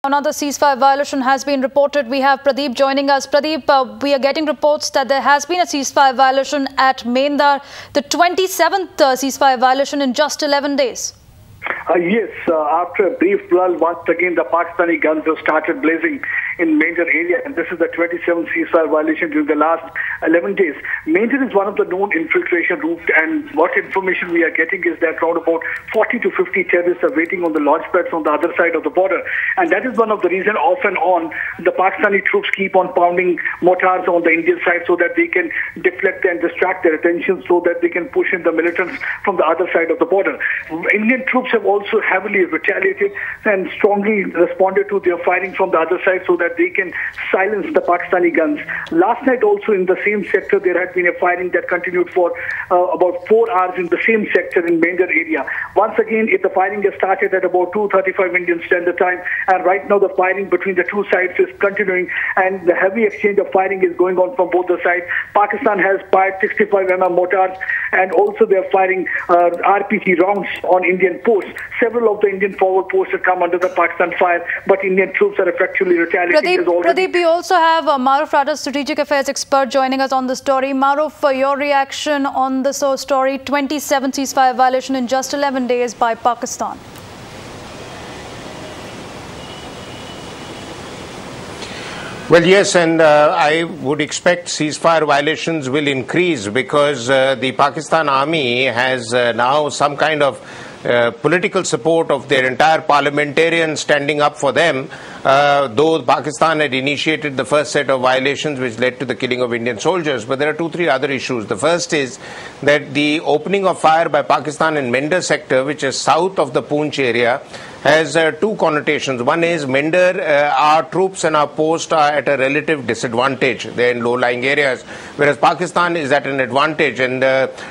Another ceasefire violation has been reported. We have Pradeep joining us. Pradeep, we are getting reports that there has been a ceasefire violation at Mendar, the 27th ceasefire violation in just 11 days. Yes, after a brief lull, once again the Pakistani guns have started blazing in Mendar area, and this is the 27th ceasefire violation during the last 11 days. Mendar is one of the known infiltration routes, and what information we are getting is that around about 40 to 50 terrorists are waiting on the launch pads on the other side of the border, and that is one of the reasons off and on the Pakistani troops keep on pounding mortars on the Indian side so that they can deflect and distract their attention so that they can push in the militants from the other side of the border. Indian troops have also heavily retaliated and strongly responded to their firing from the other side so that they can silence the Pakistani guns. Last night also in the same sector there had been a firing that continued for about 4 hours in the same sector in Mendar area. Once again, the firing has started at about 2:35 Indian Standard Time, and right now the firing between the two sides is continuing, and the heavy exchange of firing is going on from both the sides. Pakistan has fired 65 mm mortars, and also they are firing RPG rounds on Indian posts. Several of the Indian forward posts have come under the Pakistan fire, but Indian troops are effectively retaliating. Pradeep, we also have Maruf Raja, strategic affairs expert, joining us on the story. Maruf, for your reaction on this story, 27 ceasefire violation in just 11 days by Pakistan. Well, yes, and I would expect ceasefire violations will increase because the Pakistan army has now some kind of political support of their entire parliamentarians standing up for them, though Pakistan had initiated the first set of violations which led to the killing of Indian soldiers. But there are 2-3 other issues. The first is that the opening of fire by Pakistan in Mendar sector, which is south of the Poonch area, has two connotations. One is Mendar, our troops and our posts are at a relative disadvantage. They're in low-lying areas, whereas Pakistan is at an advantage. And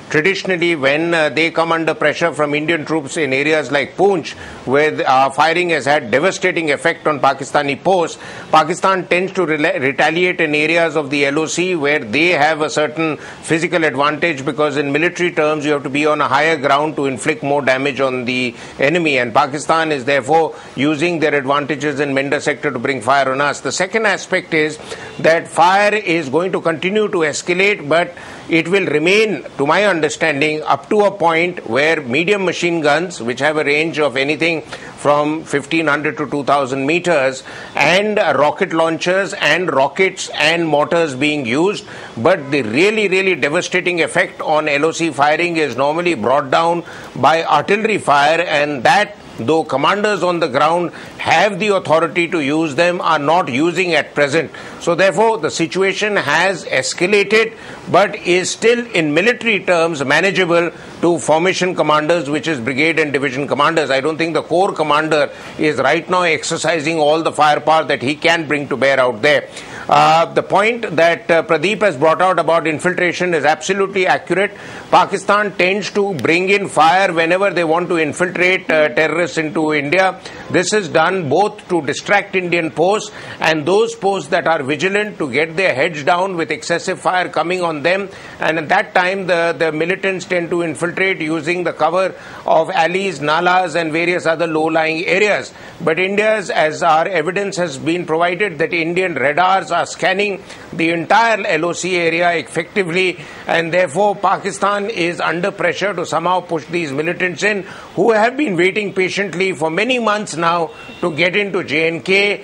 traditionally, when they come under pressure from Indian troops in areas like Poonch, where firing has had devastating effect on Pakistani posts, Pakistan tends to retaliate in areas of the LOC where they have a certain physical advantage, because in military terms, you have to be on a higher ground to inflict more damage on the enemy. And Pakistan is therefore using their advantages in Mendar sector to bring fire on us. The second aspect is that fire is going to continue to escalate, but it will remain, to my understanding, up to a point where medium machine guns, which have a range of anything from 1500 to 2000 meters, and rocket launchers and rockets and mortars being used. But the really devastating effect on LOC firing is normally brought down by artillery fire, and that, though commanders on the ground have the authority to use them, are not using at present. So therefore, the situation has escalated, but is still in military terms manageable to formation commanders, which is brigade and division commanders. I don't think the corps commander is right now exercising all the firepower that he can bring to bear out there. The point that Pradeep has brought out about infiltration is absolutely accurate. Pakistan tends to bring in fire whenever they want to infiltrate terrorists into India. This is done both to distract Indian posts and those posts that are vigilant to get their heads down with excessive fire coming on them. And at that time, the militants tend to infiltrate using the cover of alleys, nalas and various other low-lying areas. But India's, as our evidence has been provided, that Indian radars are scanning the entire LOC area effectively, and therefore Pakistan is under pressure to somehow push these militants in, who have been waiting patiently for many months now to get into J&K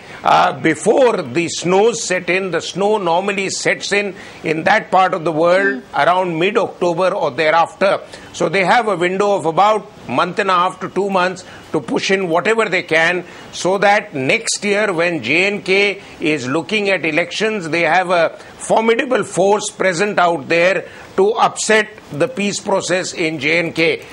before the snows set in. The snow normally sets in that part of the world around mid-October or thereafter. So they have a window of about a month and a half to 2 months to push in whatever they can, so that next year when J&K is looking at elections, they have a formidable force present out there to upset the peace process in J&K.